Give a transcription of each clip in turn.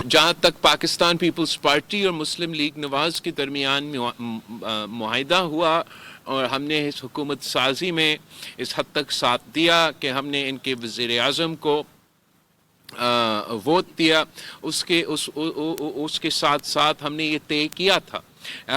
जहाँ तक Pakistan peoples party और मुस्लिम लीग नवाज के दरमियान मुआहिदा हुआ और हमने इस हुकूमत साजी में इस हद तक साथ दिया कि हमने इनके वज़ीर आज़म को वोट दिया, उसके साथ साथ हमने ये तय किया था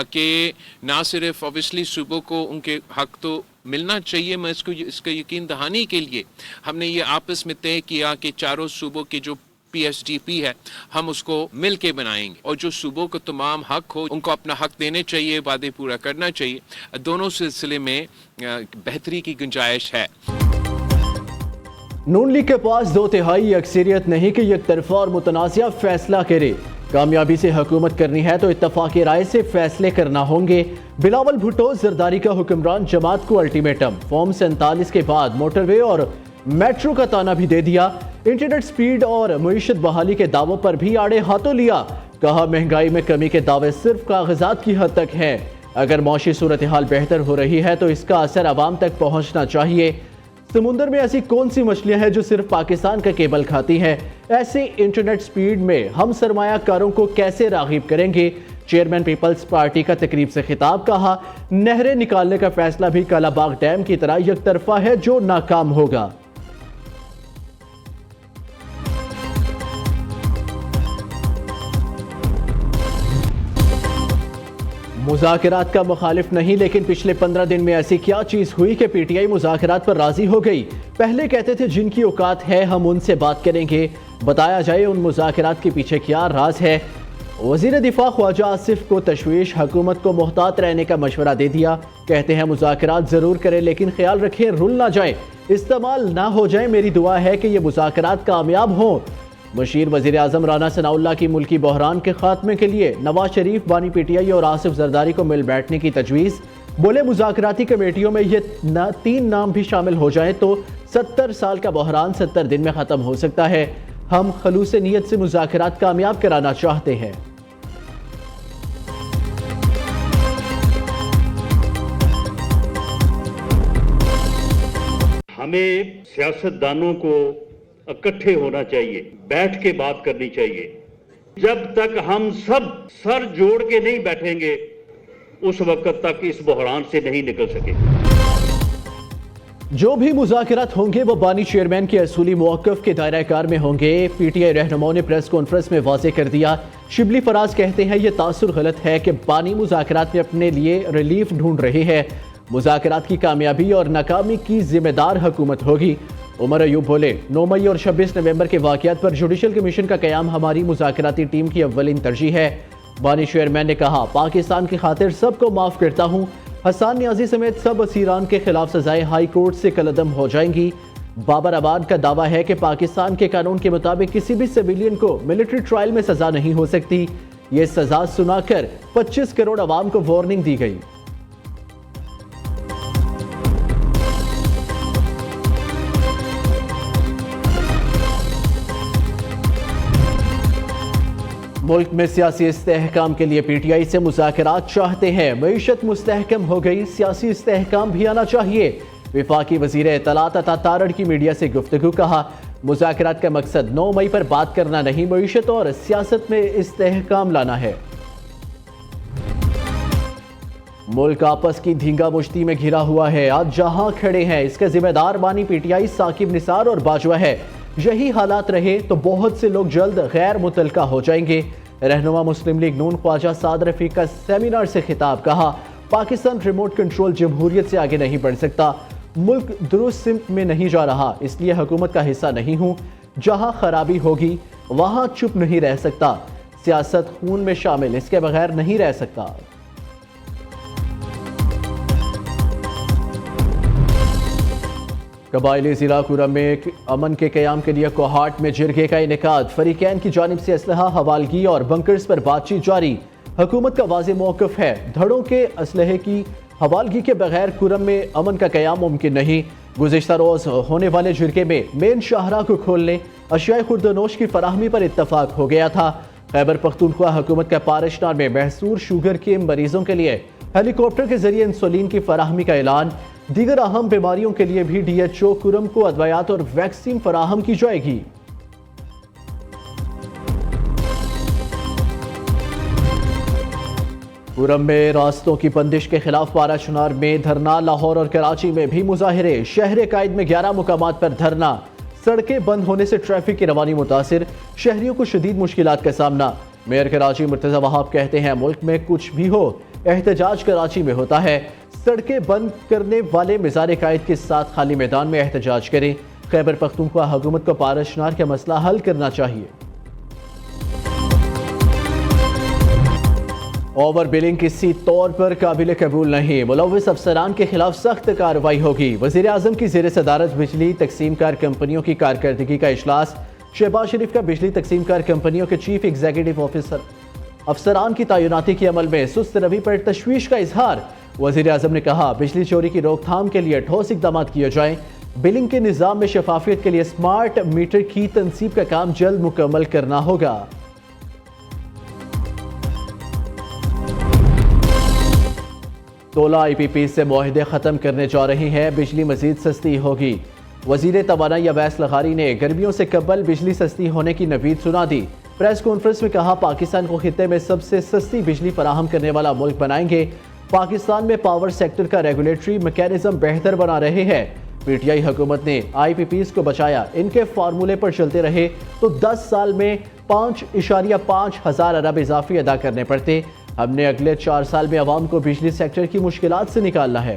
कि ना सिर्फ ऑब्वियसली सूबों को उनके हक तो मिलना चाहिए, मैं इसको यकीन दहानी के लिए हमने ये आपस में तय किया कि चारों सूबों के जो PSDP है हम उसको मिल के बनाएंगे और जो सूबों को तमाम हक हो उनको अपना हक देने चाहिए, वादे पूरा करना चाहिए। दोनों सिलसिले में बेहतरी की गुंजाइश है। नून लीग के पास 2/3 अक्सरियत नहीं कि एक तरफा और मुतनाज़िया फैसला करे। कामयाबी से हुकूमत करनी है तो इत्तफाक़ी राय से फैसले करना होंगे। बिलावल भुट्टो जरदारी का हुक्मरान जमात को अल्टीमेटम। फॉर्म 47 के बाद मोटरवे और मेट्रो का ताना भी दे दिया। इंटरनेट स्पीड और मईशत बहाली के दावों पर भी आड़े हाथों लिया। कहा महंगाई में कमी के दावे सिर्फ कागजात की हद तक हैं। अगर मौशी सूरत हाल बेहतर हो रही है तो इसका असर आवाम तक पहुंचना चाहिए। समुंदर में ऐसी कौन सी मछलियां हैं जो सिर्फ पाकिस्तान का केबल खाती हैं? ऐसे इंटरनेट स्पीड में हम सरमायाकारों को कैसे राग़िब करेंगे? चेयरमैन पीपल्स पार्टी का तकरीब से खिताब। कहा नहरें निकालने का फैसला भी कालाबाग डैम की तरह एक तरफा है जो नाकाम होगा। मुज़ाकरात का मुखालिफ नहीं, लेकिन पिछले 15 दिन में ऐसी क्या चीज हुई कि PTI मुज़ाकरात पर राजी हो गई? पहले कहते थे जिनकी औकात है हम उनसे बात करेंगे, बताया जाए उन मुज़ाकरात के पीछे क्या राज है। वज़ीर दिफा ख्वाजा आसिफ को तशवीश, हुकूमत को मोहतात रहने का मशवरा दे दिया। कहते हैं मुज़ाकरात जरूर करें लेकिन ख्याल रखें रुल ना जाए, इस्तेमाल ना हो जाए। मेरी दुआ है कि ये मुज़ाकरात कामयाब हों। मशीर वज़ीर आज़म राना सनाउल्लाह की मुल्की बहरान के खात्मे के लिए नवाज शरीफ, बानी PTI और आसिफ जरदारी को मिल बैठने की तजवीज़। बोले मुज़ाकराती कमेटियों में ये 3 नाम भी शामिल हो जाएं तो 70 साल का बहरान 70 दिन में ख़त्म हो सकता है। हम खलूस नीयत से मुज़ाकरात कामयाब कराना चाहते हैं। हमें सियासतदानों को इकट्ठे होना चाहिए, बैठ के बात करनी चाहिए। जब तक हम सब सर जोड़ के नहीं बैठेंगे उस वक्त तक इस बहरान से नहीं निकल सके। जो भी मुज़ाकरात होंगे वो बानी चेयरमैन के असूली मौक़िफ़ के दायरा कार में होंगे। PTI रहनुमाओं ने प्रेस कॉन्फ्रेंस में वाज़ेह कर दिया। शिबली फराज कहते हैं ये तासुर गलत है कि बानी मुज़ाकरात में अपने लिए रिलीफ ढूंढ रहे हैं। मुज़ाकरात की कामयाबी और नाकामी की जिम्मेदार हुकूमत होगी। उमर अयूब बोले 9 मई और 26 नवंबर के वाक़यात पर जुडिशल कमीशन का क़याम हमारी मुज़ाकराती टीम की अव्वलीन तरजीह है। बानी चेयरमैन ने कहा पाकिस्तान की खातिर सबको माफ़ करता हूँ। हसन नियाजी समेत सब असीरान के खिलाफ सजाएं हाई कोर्ट से कलअदम हो जाएंगी। बाबर आबाद का दावा है कि पाकिस्तान के कानून के मुताबिक किसी भी सिविलियन को मिलिट्री ट्रायल में सजा नहीं हो सकती। ये सजा सुनाकर 25 करोड़ अवाम को वार्निंग दी गई। मुल्क में सियासी इस्तेहकाम के लिए PTI से मुज़ाकरात चाहते हैं। मईशत मुस्तहकम हो गई, सियासी इस्तेहकाम भी आना चाहिए। वफाकी वज़ीर इत्तलात अता तारड़ की मीडिया से गुफ्तगू। कहा मुज़ाकरात का मकसद 9 मई पर बात करना नहीं, मईशत और सियासत में इस्तेहकाम लाना है। मुल्क आपस की धींगा मुश्ती में घिरा हुआ है। आज जहां खड़े हैं इसके जिम्मेदार बानी PTI साकिब निसार और बाजवा है। यही हालात रहे तो बहुत से लोग जल्द गैर मुतलका हो जाएंगे। रहनुमा मुस्लिम लीग नून ख्वाजा साद रफीक का सेमिनार से खिताब। कहा पाकिस्तान रिमोट कंट्रोल जमहूरियत से आगे नहीं बढ़ सकता। मुल्क दुरुस्त सिमत में नहीं जा रहा, इसलिए हुकूमत का हिस्सा नहीं हूँ। जहाँ खराबी होगी वहाँ चुप नहीं रह सकता। सियासत खून में शामिल, इसके बगैर नहीं रह सकता। कबायली ज़िला कुरम में अमन के क़याम के लिए कोहाट में जिरगे का इनेकाद। फरीकैन की जानिब से असलहा, हवालगी और बंकर्स पर बातचीत जारी। हुकूमत का वाज़ेह मौक़िफ़ है धड़ों के असलहे की हवालगी के बगैर कुरम में अमन का क़याम मुमकिन नहीं। गुज़िश्ता रोज़ होने वाले जिरगे में मेन शाहरा को खोलने, अशियाए खुर्दनोश की फराहमी पर इत्तफाक हो गया था। खैबर पख्तूनख्वा हुकूमत का पारिशनार में महसूर शुगर के मरीजों के लिए हेलीकॉप्टर के जरिए इंसुलिन की फराहमी का ऐलान। दीगर अहम बीमारियों के लिए भी DHO कुरम को अदवायात और वैक्सीन फराहम की जाएगी। पूरम में रास्तों की बंदिश के खिलाफ बाराचुनार में धरना, लाहौर और कराची में भी मुजाहिरे, शहर कायद में 11 मुकामात पर धरना। सड़कें बंद होने से ट्रैफिक की रवानी मुतासिर, शहरियों को शदीद मुश्किलात का सामना। मेयर कराची मुर्तजा वहाब कहते हैं मुल्क में कुछ भी हो एहतजाज कराची में होता है। सड़कें बंद करने वाले मिज़ार कायद के साथ खाली मैदान में एहतजाज करें। खैबर पख्तूनख्वा हुकूमत को बाराचुनार का मसला हल करना चाहिए। ओवर बिलिंग किसी तौर पर काबिल कबूल नहीं, मुलव्विस अफसरान के खिलाफ सख्त कार्रवाई होगी। वज़ीर आज़म की ज़ेर सदारत बिजली तकसीमकार कंपनियों की कारकर्दगी का इजलास। शहबाज शरीफ का बिजली तकसीमकार कंपनियों के चीफ एग्जीक्यूटिव ऑफिसर अफसरान की तैनाती के अमल में सुस्त रवि पर तशवीश का इजहार। वज़ीर आज़म ने कहा बिजली चोरी की रोकथाम के लिए ठोस इक़दाम किए जाएं। बिलिंग के निज़ाम में शफाफियत के लिए स्मार्ट मीटर की तनसीब का काम जल्द मुकम्मल करना होगा। तोला IPP से मुआहदे ख़त्म करने जा रही हैं, बिजली मजीद सस्ती होगी। वज़ीर तवानाई अवैस लग़ारी ने गर्मियों से कबल बिजली सस्ती होने की नवीद सुना दी। प्रेस कॉन्फ्रेंस में कहा पाकिस्तान को खित्ते में सबसे सस्ती बिजली फराहम करने वाला मुल्क बनाएंगे। पाकिस्तान में पावर सेक्टर का रेगुलेटरी मैकेनिज्म बेहतर बना रहे हैं। PTI हुकूमत ने IPPs को बचाया, इनके फार्मूले पर चलते रहे तो 10 साल में 5.5 हज़ार अरब इजाफी अदा करने पड़ते। हमने अगले 4 साल में अवाम को बिजली सेक्टर की मुश्किलात से निकालना है।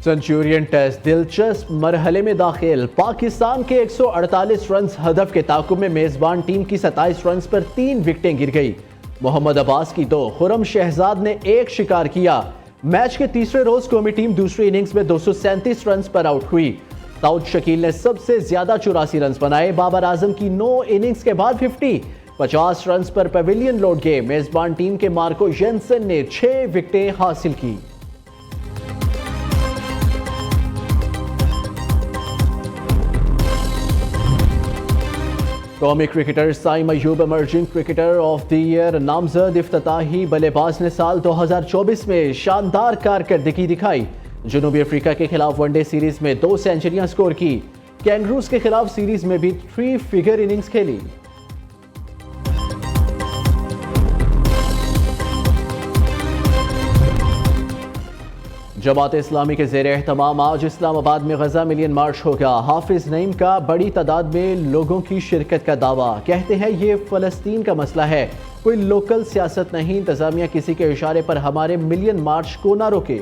सेंचुरियन टेस्ट दिलचस्प मरहले में दाखिल। पाकिस्तान के 148 रन हदफ के ताकुब में मेजबान टीम की 27 रन पर 3 विकेटें गिर गई। मोहम्मद अब्बास की 2, खुरम शहजाद ने 1 शिकार किया। मैच के तीसरे रोज कौमी टीम दूसरी इनिंग्स में 237 रन पर आउट हुई। दाऊद शकील ने सबसे ज्यादा 84 रन बनाए। बाबर आजम की 9 इनिंग्स के बाद 50 रन पर पवेलियन लौट गए। मेजबान टीम के मार्को जेनसन ने 6 विकेटें हासिल की। कौमी cricketer Saim Ayub emerging cricketer of the year नामजद। इफ्तिताही बल्लेबाज ने साल 2024 में शानदार कारकर्दगी दिखाई। जनूबी अफ्रीका के खिलाफ वनडे सीरीज में 2 सेंचुरियां स्कोर की। कैंगरूज के खिलाफ सीरीज में भी 3 फिगर इनिंग्स खेली। जमात इस्लामी के ज़ेर एहतमाम आज इस्लामाबाद में गजा मिलियन मार्च होगा। हाफिज नईम का बड़ी तादाद में लोगों की शिरकत का दावा। कहते हैं ये फ़लस्तीन का मसला है, कोई लोकल सियासत नहीं। इंतज़ामिया किसी के इशारे पर हमारे मिलियन मार्च को ना रोके।